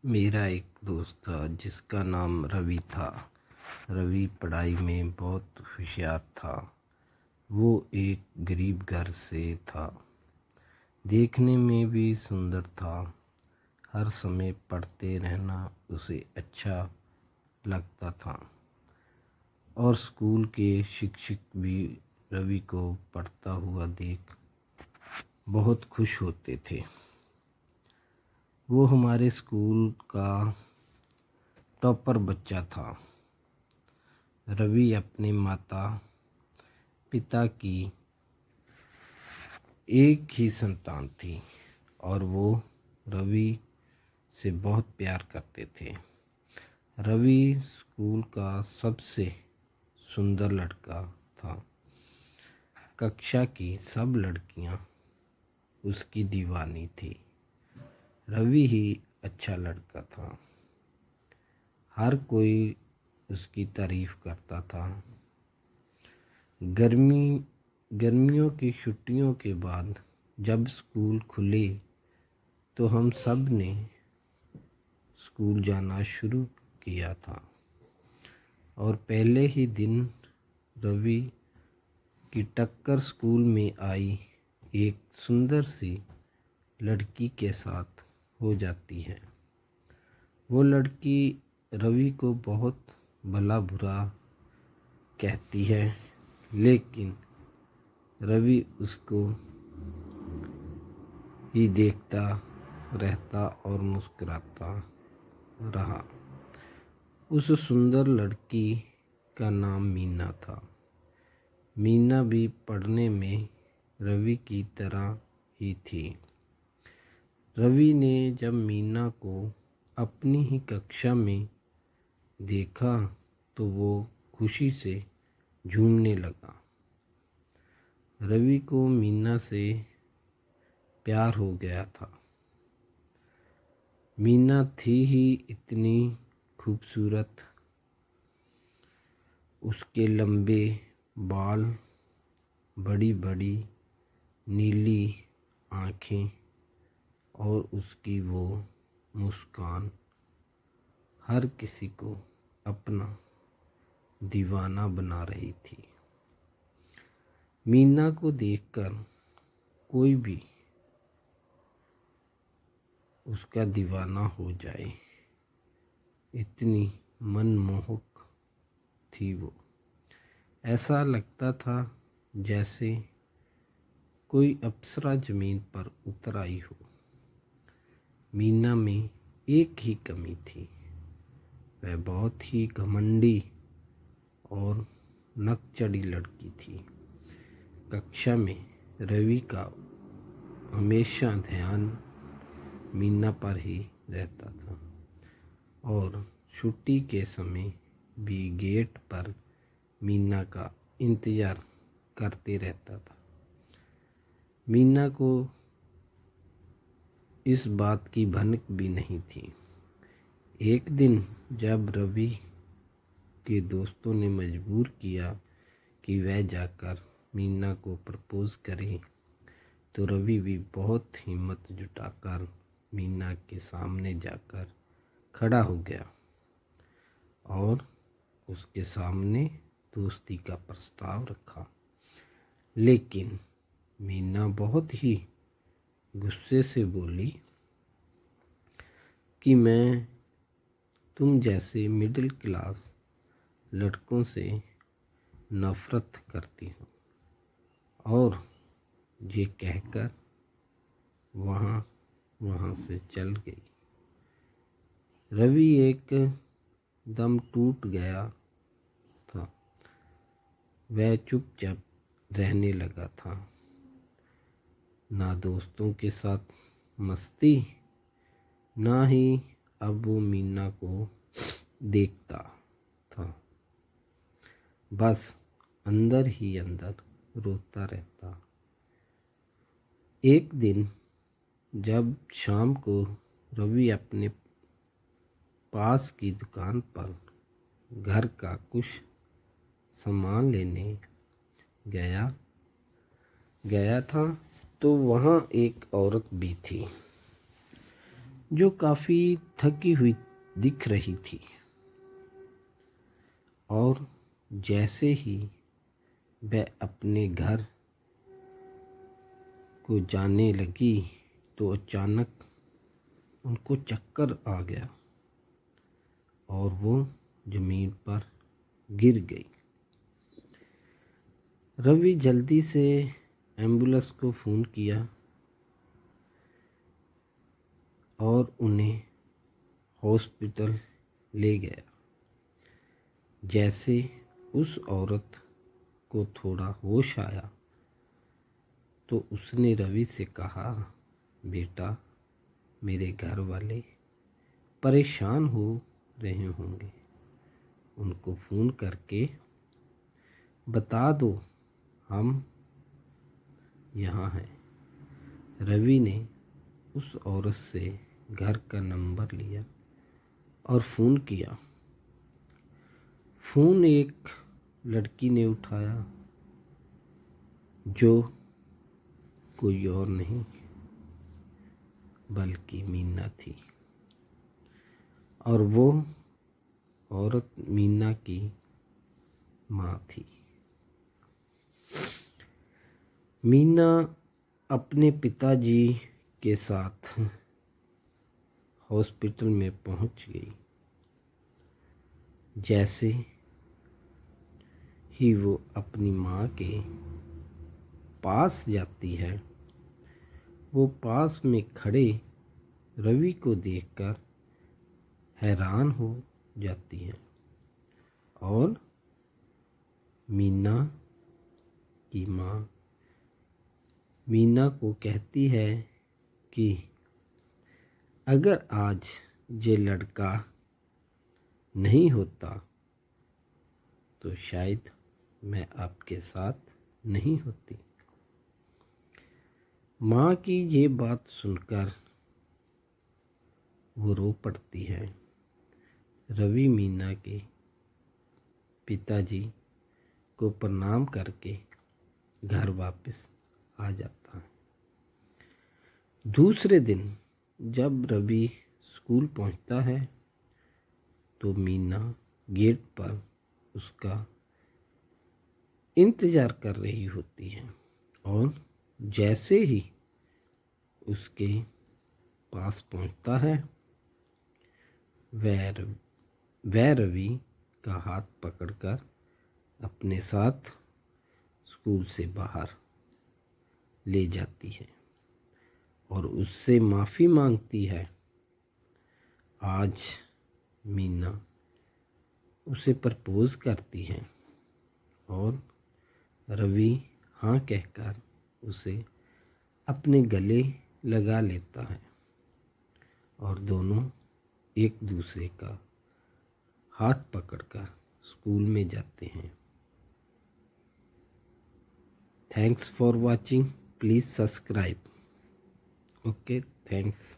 मेरा एक दोस्त था जिसका नाम रवि था। रवि पढ़ाई में बहुत होशियार था। वो एक गरीब घर से था। देखने में भी सुंदर था। हर समय पढ़ते रहना उसे अच्छा लगता था और स्कूल के शिक्षक भी रवि को पढ़ता हुआ देख बहुत खुश होते थे। वो हमारे स्कूल का टॉपर बच्चा था। रवि अपने माता पिता की एक ही संतान थी और वो रवि से बहुत प्यार करते थे। रवि स्कूल का सबसे सुंदर लड़का था। कक्षा की सब लड़कियां उसकी दीवानी थी। रवि ही अच्छा लड़का था। हर कोई उसकी तारीफ करता था। गर्मियों की छुट्टियों के बाद जब स्कूल खुले तो हम सब ने स्कूल जाना शुरू किया था और पहले ही दिन रवि की टक्कर स्कूल में आई एक सुंदर सी लड़की के साथ हो जाती है। वो लड़की रवि को बहुत भला बुरा कहती है, लेकिन रवि उसको ही देखता रहता और मुस्कुराता रहा। उस सुंदर लड़की का नाम मीना था। मीना भी पढ़ने में रवि की तरह ही थी। रवि ने जब मीना को अपनी ही कक्षा में देखा तो वो खुशी से झूमने लगा। रवि को मीना से प्यार हो गया था। मीना थी ही इतनी खूबसूरत। उसके लंबे बाल, बड़ी बड़ी नीली आँखें और उसकी वो मुस्कान हर किसी को अपना दीवाना बना रही थी। मीना को देखकर कोई भी उसका दीवाना हो जाए, इतनी मनमोहक थी वो। ऐसा लगता था जैसे कोई अप्सरा जमीन पर उतर आई हो। मीना में एक ही कमी थी, वह बहुत ही घमंडी और नकचढ़ी लड़की थी। कक्षा में रवि का हमेशा ध्यान मीना पर ही रहता था और छुट्टी के समय भी गेट पर मीना का इंतज़ार करते रहता था। मीना को इस बात की भनक भी नहीं थी। एक दिन जब रवि के दोस्तों ने मजबूर किया कि वह जाकर मीना को प्रपोज करे तो रवि भी बहुत हिम्मत जुटाकर मीना के सामने जाकर खड़ा हो गया और उसके सामने दोस्ती का प्रस्ताव रखा। लेकिन मीना बहुत ही गुस्से से बोली कि मैं तुम जैसे मिडिल क्लास लड़कों से नफ़रत करती हूँ, और ये कहकर वहाँ से चल गई। रवि एक दम टूट गया था। वह चुपचाप रहने लगा था। ना दोस्तों के साथ मस्ती, ना ही अब वो मीना को देखता था। बस अंदर ही अंदर रोता रहता। एक दिन जब शाम को रवि अपने पास की दुकान पर घर का कुछ सामान लेने गया था तो वहाँ एक औरत भी थी। जो काफ़ी थकी हुई दिख रही थी। और जैसे ही वह अपने घर को जाने लगी तो अचानक उनको चक्कर आ गया और वो ज़मीन पर गिर गई। रवि जल्दी से एम्बुलेंस को फ़ोन किया और उन्हें हॉस्पिटल ले गया। जैसे उस औरत को थोड़ा होश आया तो उसने रवि से कहा, बेटा, मेरे घर वाले परेशान हो रहे होंगे, उनको फ़ोन करके बता दो हम यहाँ हैं। रवि ने उस औरत से घर का नंबर लिया और फ़ोन किया। फ़ोन एक लड़की ने उठाया जो कोई और नहीं बल्कि मीना थी। और वो औरत मीना की माँ थी। मीना अपने पिताजी के साथ हॉस्पिटल में पहुंच गई। जैसे ही वो अपनी माँ के पास जाती है, वो पास में खड़े रवि को देखकर हैरान हो जाती है और मीना की माँ मीना को कहती है कि अगर आज ये लड़का नहीं होता तो शायद मैं आपके साथ नहीं होती। माँ की ये बात सुनकर वो रो पड़ती है। रवि मीना के पिताजी को प्रणाम करके घर वापस आ जाता है। दूसरे दिन जब रवि स्कूल पहुंचता है तो मीना गेट पर उसका इंतज़ार कर रही होती है और जैसे ही उसके पास पहुंचता है वह रवि का हाथ पकड़कर अपने साथ स्कूल से बाहर ले जाती है और उससे माफ़ी मांगती है। आज मीना उसे प्रपोज करती है और रवि हाँ कहकर उसे अपने गले लगा लेता है और दोनों एक दूसरे का हाथ पकड़कर स्कूल में जाते हैं। Thanks for watching, please subscribe. Okay, thanks.